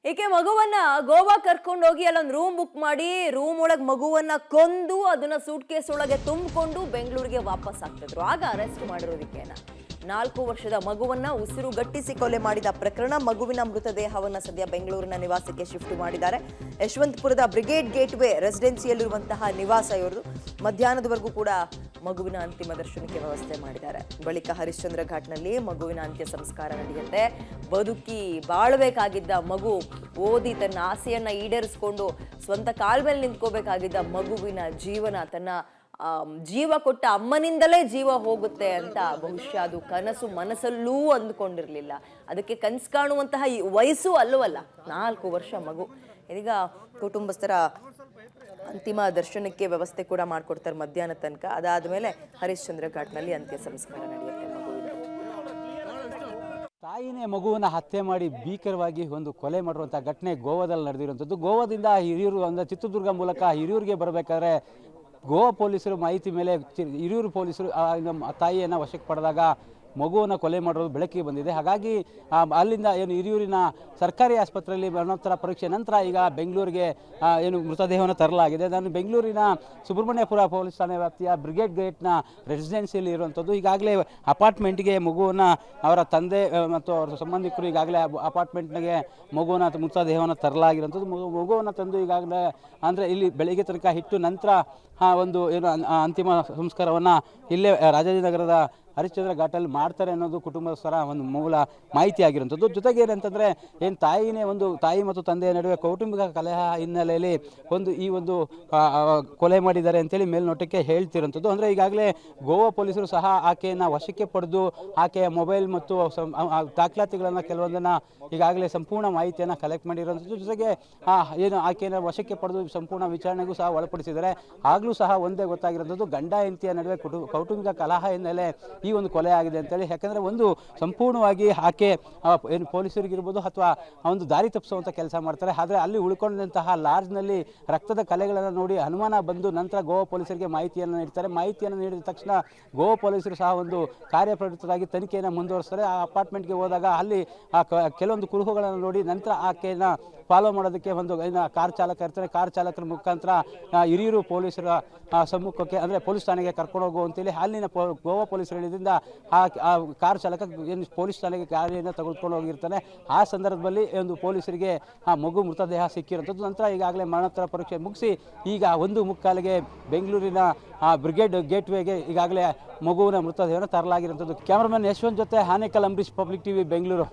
ಈಕೆ ಮಗುವನ್ನ ಗೋವಾ ಕರ್ಕೊಂಡು ಹೋಗಿ ಅಲ್ಲೊಂದು ರೂಮ್ ಬುಕ್ ಮಾಡಿ ರೂಮ್ ಒಳಗೆ ಮಗುವನ್ನ ಕೊಂದು ಅದನ್ನ ಸೂಟ್ ಕೇಸ್ ಒಳಗೆ ತುಂಬಿಕೊಂಡು ಬೆಂಗಳೂರಿಗೆ ವಾಪಸ್ ಆಗ್ತಿದ್ರು. ಆಗ ಅರೆಸ್ಟ್ ಮಾಡಿರೋದಕ್ಕೇನ 4 ವರ್ಷದ ಮಗುವನ್ನ ಉಸಿರು ಗಟ್ಟಿಸಿ ಕೊಲೆ ಮಾಡಿದ ಪ್ರಕರಣ. ಮಗುವಿನ ಮೃತದೇಹವನ್ನ ಸದ್ಯ ಬೆಂಗಳೂರಿನ ನಿವಾಸಕ್ಕೆ ಶಿಫ್ಟ್ ಮಾಡಿದ್ದಾರೆ. ಯಶವಂತಪುರದ ಬ್ರಿಗೇಡ್ ಗೇಟ್ವೇ ರೆಸಿಡೆನ್ಸಿಯಲ್ಲಿರುವಂತಹ ನಿವಾಸ ಇವರು. ಮಧ್ಯಾಹ್ನದವರೆಗೂ ಕೂಡ ಮಗುವಿನ ಅಂತಿಮ ದರ್ಶನಕ್ಕೆ ವ್ಯವಸ್ಥೆ ಮಾಡಿದ್ದಾರೆ. ಬಳಿಕ ಹರಿಶ್ಚಂದ್ರ ಘಾಟ್ನಲ್ಲಿ ಮಗುವಿನ ಅಂತ್ಯ ಸಂಸ್ಕಾರ ನಡೆಯುತ್ತೆ. ಬದುಕಿ ಬಾಳಬೇಕಾಗಿದ್ದ ಮಗು, ಓದಿ ತನ್ನ ಆಸೆಯನ್ನ ಈಡೇರಿಸಿಕೊಂಡು ಸ್ವಂತ ಕಾಲ ಮೇಲೆ ನಿಂತ್ಕೋಬೇಕಾಗಿದ್ದ ಮಗುವಿನ ಜೀವನ, ತನ್ನ ಜೀವ ಕೊಟ್ಟ ಅಮ್ಮನಿಂದಲೇ ಜೀವ ಹೋಗುತ್ತೆ ಅಂತ ಬಹುಶಃ ಅದು ಕನಸು ಮನಸ್ಸಲ್ಲೂ ಅಂದ್ಕೊಂಡಿರ್ಲಿಲ್ಲ. ಅದಕ್ಕೆ ಕನಸು ಕಾಣುವಂತಹ ವಯಸ್ಸು ಅಲ್ಲವಲ್ಲ, 4 ವರ್ಷ ಮಗು. ಇದೀಗ ಕುಟುಂಬಸ್ಥರ ಅಂತಿಮ ದರ್ಶನಕ್ಕೆ ವ್ಯವಸ್ಥೆ ಕೂಡ ಮಾಡಿಕೊಡ್ತಾರೆ ಮಧ್ಯಾಹ್ನ ತನಕ. ಅದಾದ್ಮೇಲೆ ಹರಿಶ್ಚಂದ್ರ ಘಾಟ್ನಲ್ಲಿ ಅಂತ್ಯ ಸಂಸ್ಕಾರ ನಡೆಯುತ್ತೆ. ತಾಯಿನೇ ಮಗುವನ್ನು ಹತ್ಯೆ ಮಾಡಿ ಭೀಕರವಾಗಿ ಒಂದು ಕೊಲೆ ಮಾಡಿರುವಂಥ ಘಟನೆ ಗೋವಾದಲ್ಲಿ ನಡೆದಿರುವಂಥದ್ದು. ಗೋವಾದಿಂದ ಹಿರಿಯೂರು ಅಂದರೆ ಚಿತ್ರದುರ್ಗ ಮೂಲಕ ಹಿರಿಯೂರಿಗೆ ಬರಬೇಕಾದ್ರೆ ಗೋವಾ ಪೊಲೀಸರು ಮಾಹಿತಿ ಮೇಲೆ ಹಿರಿಯೂರು ಪೊಲೀಸರು ತಾಯಿಯನ್ನು ವಶಕ್ಕೆ ಪಡೆದಾಗ ಮಗುವನ್ನು ಕೊಲೆ ಮಾಡಿರೋದು ಬೆಳಕಿಗೆ ಬಂದಿದೆ. ಹಾಗಾಗಿ ಅಲ್ಲಿಂದ ಏನು ಹಿರಿಯೂರಿನ ಸರ್ಕಾರಿ ಆಸ್ಪತ್ರೆಯಲ್ಲಿ ಮರಣೋತ್ತರ ಪರೀಕ್ಷೆ ನಂತರ ಈಗ ಬೆಂಗಳೂರಿಗೆ ಏನು ಮೃತದೇಹವನ್ನು ತರಲಾಗಿದೆ. ನಾನು ಬೆಂಗಳೂರಿನ ಸುಬ್ರಹ್ಮಣ್ಯಪುರ ಪೊಲೀಸ್ ಠಾಣೆ ವ್ಯಾಪ್ತಿಯ ಬ್ರಿಗೇಡ್ ಗೇಟ್ನ ರೆಸಿಡೆನ್ಸಿಯಲ್ಲಿ ಇರುವಂಥದ್ದು. ಈಗಾಗಲೇ ಅಪಾರ್ಟ್ಮೆಂಟ್ಗೆ ಮಗುವನ್ನು ಅವರ ತಂದೆ ಮತ್ತು ಅವರ ಸಂಬಂಧಿಕರು ಈಗಾಗಲೇ ಅಪಾರ್ಟ್ಮೆಂಟ್ಗೆ ಮಗುವನ್ನು ಮೃತದೇಹವನ್ನು ತರಲಾಗಿರುವಂಥದ್ದು. ಮಗುವನ್ನು ತಂದು ಈಗಾಗಲೇ ಅಂದರೆ ಇಲ್ಲಿ ಬೆಳಗ್ಗೆ ತನಕ ಇಟ್ಟು ನಂತರ ಒಂದು ಏನು ಅಂತಿಮ ಸಂಸ್ಕಾರವನ್ನು ಇಲ್ಲೇ ರಾಜಾಜಿನಗರದ ಹರಿಶ್ಚಂದ್ರ ಘಾಟಲ್ಲಿ ಮಾಡ್ತಾರೆ ಅನ್ನೋದು ಕುಟುಂಬಸ್ಥರ ಒಂದು ಮೂಲ ಮಾಹಿತಿ ಆಗಿರುವಂಥದ್ದು. ಜೊತೆಗೆ ಏನಂತಂದರೆ ಏನು ತಾಯಿ ಮತ್ತು ತಂದೆಯ ನಡುವೆ ಕೌಟುಂಬಿಕ ಕಲಹ ಹಿನ್ನೆಲೆಯಲ್ಲಿ ಈ ಒಂದು ಕೊಲೆ ಮಾಡಿದ್ದಾರೆ ಅಂತೇಳಿ ಮೇಲ್ನೋಟಕ್ಕೆ ಹೇಳ್ತಿರೋಂಥದ್ದು. ಅಂದರೆ ಈಗಾಗಲೇ ಗೋವಾ ಪೊಲೀಸರು ಸಹ ಆಕೆಯನ್ನು ವಶಕ್ಕೆ ಪಡೆದು ಆಕೆಯ ಮೊಬೈಲ್ ಮತ್ತು ದಾಖಲಾತಿಗಳನ್ನು ಕೆಲವೊಂದನ್ನು ಈಗಾಗಲೇ ಸಂಪೂರ್ಣ ಮಾಹಿತಿಯನ್ನು ಕಲೆಕ್ಟ್ ಮಾಡಿರೋಂಥದ್ದು. ಜೊತೆಗೆ ಏನು ಆಕೆಯನ್ನು ವಶಕ್ಕೆ ಪಡೆದು ಸಂಪೂರ್ಣ ವಿಚಾರಣೆಗೂ ಸಹ ಒಳಪಡಿಸಿದ್ದಾರೆ. ಆಗಲೂ ಸಹ ಒಂದೇ ಗೊತ್ತಾಗಿರೋಂಥದ್ದು, ಗಂಡ ಹೆಂಡತಿಯ ನಡುವೆ ಕೌಟುಂಬಿಕ ಕಲಹ ಹಿನ್ನೆಲೆ ಈ ಒಂದು ಕೊಲೆ ಆಗಿದೆ ಅಂತೇಳಿ. ಯಾಕಂದರೆ ಒಂದು ಸಂಪೂರ್ಣವಾಗಿ ಆಕೆ ಏನು ಪೊಲೀಸರಿಗಿರ್ಬೋದು ಅಥವಾ ಒಂದು ದಾರಿ ತಪ್ಪಿಸುವಂಥ ಕೆಲಸ ಮಾಡ್ತಾರೆ. ಆದರೆ ಅಲ್ಲಿ ಉಳ್ಕೊಂಡಂತಹ ಲಾಡ್ಜ್ನಲ್ಲಿ ರಕ್ತದ ಕಲೆಗಳನ್ನು ನೋಡಿ ಅನುಮಾನ ಬಂದು ನಂತರ ಗೋವಾ ಪೊಲೀಸರಿಗೆ ಮಾಹಿತಿಯನ್ನು ನೀಡ್ತಾರೆ. ಮಾಹಿತಿಯನ್ನು ನೀಡಿದ ತಕ್ಷಣ ಗೋವಾ ಪೊಲೀಸರು ಸಹ ಒಂದು ಕಾರ್ಯಪ್ರವೃತ್ತರಾಗಿ ತನಿಖೆಯನ್ನು ಮುಂದುವರಿಸ್ತಾರೆ. ಆ ಅಪಾರ್ಟ್ಮೆಂಟ್ಗೆ ಹೋದಾಗ ಅಲ್ಲಿ ಕೆಲವೊಂದು ಕುರುಹುಗಳನ್ನು ನೋಡಿ ನಂತರ ಆಕೆಯನ್ನು ಫಾಲೋ ಮಾಡೋದಕ್ಕೆ ಒಂದು ಕಾರ್ ಚಾಲಕ ಇರ್ತಾರೆ. ಕಾರ್ ಚಾಲಕರ ಮುಖಾಂತರ ಹಿರಿಯೂರು ಪೊಲೀಸರ ಸಮ್ಮುಖಕ್ಕೆ ಅಂದರೆ ಪೊಲೀಸ್ ಠಾಣೆಗೆ ಕರ್ಕೊಂಡು ಹೋಗು ಅಂತೇಳಿ ಅಲ್ಲಿನ ಗೋವಾ ಪೊಲೀಸರು ಹೇಳಿದ್ರಿಂದ ಆ ಕಾರ್ ಚಾಲಕ ಏನು ಪೊಲೀಸ್ ಠಾಣೆಗೆ ಗಾಡಿಯನ್ನು ತೆಗೆದುಕೊಂಡು ಹೋಗಿರ್ತಾನೆ. ಆ ಸಂದರ್ಭದಲ್ಲಿ ಒಂದು ಪೊಲೀಸರಿಗೆ ಆ ಮಗು ಮೃತದೇಹ ಸಿಕ್ಕಿರುವಂಥದ್ದು. ನಂತರ ಈಗಾಗಲೇ ಮರಣೋತ್ತರ ಪರೀಕ್ಷೆ ಮುಗಿಸಿ ಈಗ 1:45ಗೆ ಬೆಂಗಳೂರಿನ ಬ್ರಿಗೇಡ್ ಗೇಟ್ವೇಗೆ ಈಗಾಗಲೇ ಮಗುವಿನ ಮೃತದೇಹವನ್ನು ತರಲಾಗಿರುವಂಥದ್ದು. ಕ್ಯಾಮರಾಮನ್ ಯಶವಂತ್ ಜೊತೆ ಆನೇಕಲ್ ಅಂಬರೀಶ್, ಪಬ್ಲಿಕ್ ಟಿವಿ, ಬೆಂಗಳೂರು.